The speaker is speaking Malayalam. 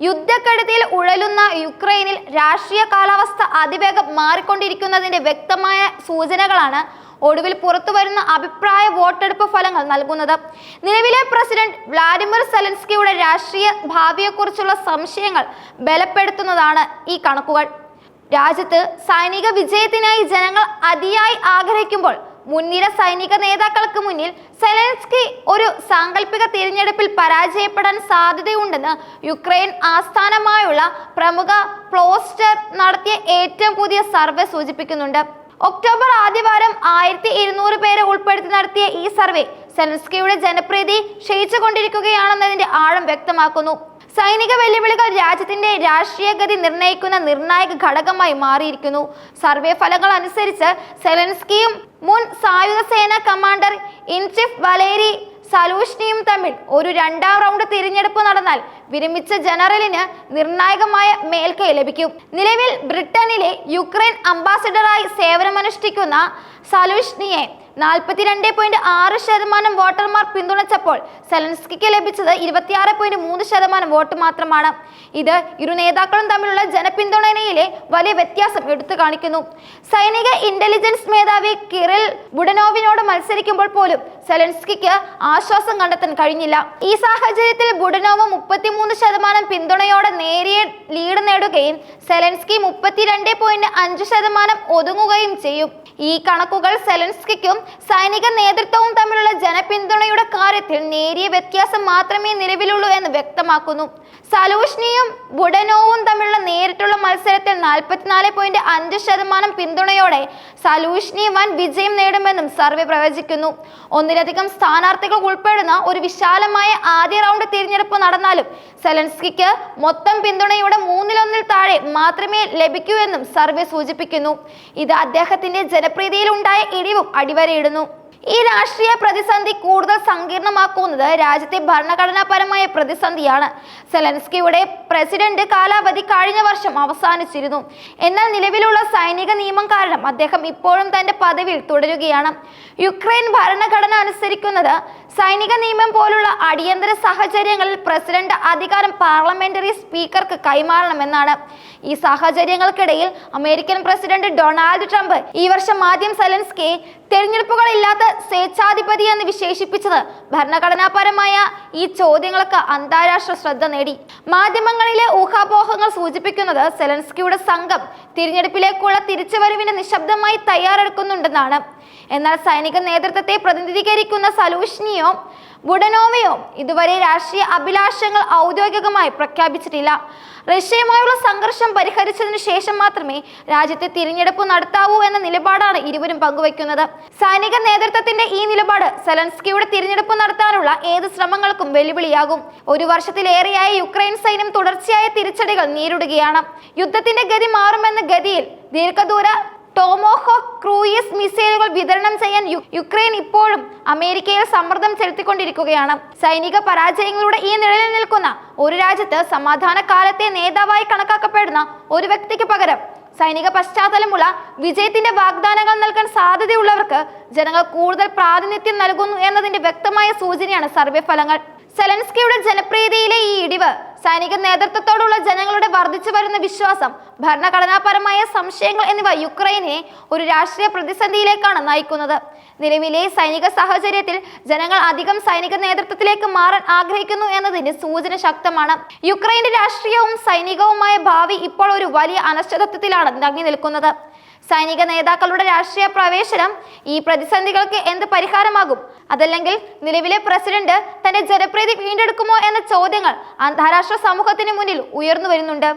യുദ്ധക്കെടുതിയിൽ ഉഴലുന്ന യുക്രൈനിൽ രാഷ്ട്രീയ കാലാവസ്ഥ അതിവേഗം മാറിക്കൊണ്ടിരിക്കുന്നതിന്റെ വ്യക്തമായ സൂചനകളാണ് ഒടുവിൽ പുറത്തുവരുന്ന അഭിപ്രായ വോട്ടെടുപ്പ് ഫലങ്ങൾ നൽകുന്നത്. നിലവിലെ പ്രസിഡന്റ് വ്ളാഡിമിർ സെലൻസ്കിയുടെ രാഷ്ട്രീയ ഭാവിയെക്കുറിച്ചുള്ള സംശയങ്ങൾ ബലപ്പെടുത്തുന്നതാണ് ഈ കണക്കുകൾ. രാജ്യത്ത് സൈനിക വിജയത്തിനായി ജനങ്ങൾ അതിയായി ആഗ്രഹിക്കുമ്പോൾ മുൻനിര സൈനിക നേതാക്കൾക്ക് മുന്നിൽ സെലൻസ്കി ഒരു സാങ്കല്പിക തിരഞ്ഞെടുപ്പിൽ പരാജയപ്പെടാൻ സാധ്യതയുണ്ടെന്ന് യുക്രൈൻ ആസ്ഥാനമായുള്ള പ്രമുഖ പോൾസ്റ്റർ നടത്തിയ ഏറ്റവും പുതിയ സർവേ സൂചിപ്പിക്കുന്നുണ്ട്. ഒക്ടോബർ ആദ്യവാരം 1200 പേരെ ഉൾപ്പെടുത്തി നടത്തിയ ഈ സർവേ സെലൻസ്കിയുടെ ജനപ്രീതി ക്ഷയിച്ചുകൊണ്ടിരിക്കുകയാണെന്നതിന്റെ ആഴം വ്യക്തമാക്കുന്നു. സൈനിക വെല്ലുവിളികൾ രാജ്യത്തിന്റെ രാഷ്ട്രീയ ഗതി നിർണ്ണയിക്കുന്ന നിർണായക ഘടകമായി മാറിയിരിക്കുന്നു. സർവേ ഫലങ്ങൾ അനുസരിച്ച് സെലൻസ്കിയും മുൻ സായുധ സേനാ കമാൻഡർ ഇൻ ചീഫ് വലേരി സലൂഷ്നിയും തമ്മിൽ ഒരു രണ്ടാം റൗണ്ട് തിരഞ്ഞെടുപ്പ് നടന്നാൽ വിരമിച്ച ജനറലിന് നിർണായകമായ മേൽക്കൈ ലഭിക്കും. നിലവിൽ ബ്രിട്ടനിലെ യുക്രൈൻ അംബാസിഡറായി സേവനമനുഷ്ഠിക്കുന്ന സലൂഷ്നിയെ 42.6% വോട്ടർമാർ പിന്തുണച്ചപ്പോൾ സെലൻസ്കിക്ക് ലഭിച്ചത് 26.3% വോട്ട് മാത്രമാണ്. ഇത് ഇരു നേതാക്കളും തമ്മിലുള്ള ജനപിന്തുണയിലെ വലിയ വ്യത്യാസം എടുത്തു കാണിക്കുന്നു. സൈനിക ഇന്റലിജൻസ് മേധാവി കിറിൽ ബുഡനോവിനോട് മത്സരിക്കുമ്പോൾ പോലും സെലൻസ്കിക്ക് ആശ്വാസം കണ്ടെത്താൻ കഴിഞ്ഞില്ല. ഈ സാഹചര്യത്തിൽ ബുഡനോവ് 33% പിന്തുണയോടെ നേരിയ ലീഡ് നേടുകയും സെലൻസ്കി 32.5% ഒതുങ്ങുകയും ചെയ്യും. ഈ കണക്കുകൾ സെലൻസ്കിക്കും സൈനിക നേതൃത്വവും തമ്മിലുള്ള ജനപിന്തുണയുടെ കാര്യത്തിൽ നേരിയ വ്യത്യാസം മാത്രമേ നിലവിലുള്ളൂ എന്ന് വ്യക്തമാക്കുന്നു. സലൂഷ്നിയും ബുഡനോവും തമ്മിലുള്ള നേരിട്ടുള്ള മത്സരത്തിൽ 44.5% പിന്തുണയോടെ സലൂഷ്നി വൻ വിജയം നേടുമെന്നും സർവേ പ്രവചിക്കുന്നു. ഒന്നിലധികം സ്ഥാനാർത്ഥികൾ ഉൾപ്പെടുന്ന ഒരു വിശാലമായ ആദ്യ റൗണ്ട് തിരഞ്ഞെടുപ്പ് നടന്നാലും സെലൻസ്കിക്ക് മൊത്തം പിന്തുണയുടെ 1/3 താഴെ മാത്രമേ ലഭിക്കൂ എന്നും സർവേ സൂചിപ്പിക്കുന്നു. ഇത് അദ്ദേഹത്തിന്റെ ജനപ്രീതിയിൽ ഉണ്ടായ ഇടിവും അടിവരയിടുന്നു. ഈ രാഷ്ട്രീയ പ്രതിസന്ധി കൂടുതൽ സങ്കീർണമാക്കുന്നത് രാജ്യത്തെ ഭരണഘടനാപരമായ പ്രതിസന്ധിയാണ്. സെലൻസ്കിയുടെ പ്രസിഡന്റ് കാലാവധി കഴിഞ്ഞ വർഷം അവസാനിച്ചിരുന്നു. എന്നാൽ നിലവിലുള്ള സൈനിക നിയമം കാരണം അദ്ദേഹം ഇപ്പോഴും തന്റെ പദവിയിൽ തുടരുകയാണ്. യുക്രൈൻ ഭരണഘടന അനുസരിക്കുന്നത് സൈനിക നിയമം പോലുള്ള അടിയന്തര സാഹചര്യങ്ങളിൽ പ്രസിഡന്റ് അധികാരം പാർലമെന്ററി സ്പീക്കർക്ക് കൈമാറണമെന്നാണ്. ഈ സാഹചര്യങ്ങൾക്കിടയിൽ അമേരിക്കൻ പ്രസിഡന്റ് ഡൊണാൾഡ് ട്രംപ് ഈ വർഷം ആദ്യം സെലൻസ്കിയെ തെരഞ്ഞെടുപ്പുകളില്ലാത്ത സ്വേച്ഛാധിപതി എന്ന് വിശേഷിപ്പിച്ചത് ഭരണഘടനാപരമായ ഈ ചോദ്യങ്ങൾക്ക് അന്താരാഷ്ട്ര ശ്രദ്ധ നേടി. മാധ്യമങ്ങളിലെ ഊഹാപോഹങ്ങൾ സൂചിപ്പിക്കുന്നത് സെലൻസ്കിയുടെ സംഘം തിരഞ്ഞെടുപ്പിലേക്കുള്ള തിരിച്ചുവരവിന് നിശബ്ദമായി തയ്യാറെടുക്കുന്നുണ്ടെന്നാണ്. എന്നാൽ സൈനിക നേതൃത്വത്തെ പ്രതിനിധീകരിക്കുന്ന സലൂഷ്നിയോ ബുഡനോവയോ ഇതുവരെ രാഷ്ട്രീയ അഭിലാഷങ്ങൾ ഔദ്യോഗികമായി പ്രഖ്യാപിച്ചിട്ടില്ല. റഷ്യയുമായുള്ള സംഘർഷം പരിഹരിച്ചതിനു ശേഷം മാത്രമേ രാജ്യത്തെ തിരഞ്ഞെടുപ്പ് നടത്താവൂ എന്ന നിലപാടാണ് ഇരുവരും പങ്കുവയ്ക്കുന്നത്. സൈനിക നേതൃത്വത്തിന്റെ ഈ നിലപാട് സെലൻസ്കിയുടെ തിരഞ്ഞെടുപ്പ് നടത്താനുള്ള ഏത് ശ്രമങ്ങൾക്കും വെല്ലുവിളിയാകും. ഒരു വർഷത്തിലേറെയായി യുക്രൈൻ സൈന്യം തുടർച്ചയായ തിരിച്ചടികൾ നേരിടുകയാണ്. യുദ്ധത്തിന്റെ ഗതി മാറുമെന്ന ഗതിയിൽ ദീർഘദൂര ടോമോഹോക്ക് ക്രൂയിസ് മിസൈലുകൾ വിതരണം ചെയ്യാൻ യുക്രൈൻ ഇപ്പോഴും അമേരിക്കയിൽ സമ്മർദ്ദം ചെലുത്തിക്കൊണ്ടിരിക്കുകയാണ്. സൈനിക പരാജയങ്ങളുടെ ഈ നിഴലിൽ നിൽക്കുന്ന ഒരു രാജ്യത്ത് സമാധാന കാലത്തെ നേതാവായി കണക്കാക്കപ്പെടുന്ന ഒരു വ്യക്തിക്ക് പകരം സൈനിക പശ്ചാത്തലമുള്ള വിജയത്തിന്റെ വാഗ്ദാനങ്ങൾ നൽകാൻ സാധ്യതയുള്ളവർക്ക് ജനങ്ങൾ കൂടുതൽ പ്രാതിനിധ്യം നൽകുന്നു എന്നതിന്റെ വ്യക്തമായ സൂചനയാണ് സർവേ ഫലങ്ങൾ. സെലൻസ്കിയുടെ ജനപ്രീതിയിലെ ഈ ഇടിവ്, സൈനിക നേതൃത്വത്തോടുള്ള ജനങ്ങളുടെ വർദ്ധിച്ചു വരുന്ന വിശ്വാസം, ഭരണഘടനാപരമായ സംശയങ്ങൾ എന്നിവ യുക്രൈനെ ഒരു രാഷ്ട്രീയ പ്രതിസന്ധിയിലേക്കാണ് നയിക്കുന്നത്. നിലവിലെ സൈനിക സാഹചര്യത്തിൽ ജനങ്ങൾ അധികം സൈനിക നേതൃത്വത്തിലേക്ക് മാറാൻ ആഗ്രഹിക്കുന്നു എന്നതിന്റെ സൂചന ശക്തമാണ്. യുക്രൈന്റെ രാഷ്ട്രീയവും സൈനികവുമായ ഭാവി ഇപ്പോൾ ഒരു വലിയ അനിശ്ചിതത്വത്തിലാണ് തങ്ങി നിൽക്കുന്നത്. സൈനിക നേതാക്കളുടെ രാഷ്ട്രീയ പ്രവേശനം ഈ പ്രതിസന്ധികൾക്ക് എന്ത് പരിഹാരമാകും? അതല്ലെങ്കിൽ നിലവിലെ പ്രസിഡന്റ് തന്റെ ജനപ്രീതി വീണ്ടെടുക്കുമോ എന്ന ചോദ്യങ്ങൾ അന്താരാഷ്ട്ര സമൂഹത്തിന് മുന്നിൽ ഉയർന്നു വരുന്നുണ്ട്.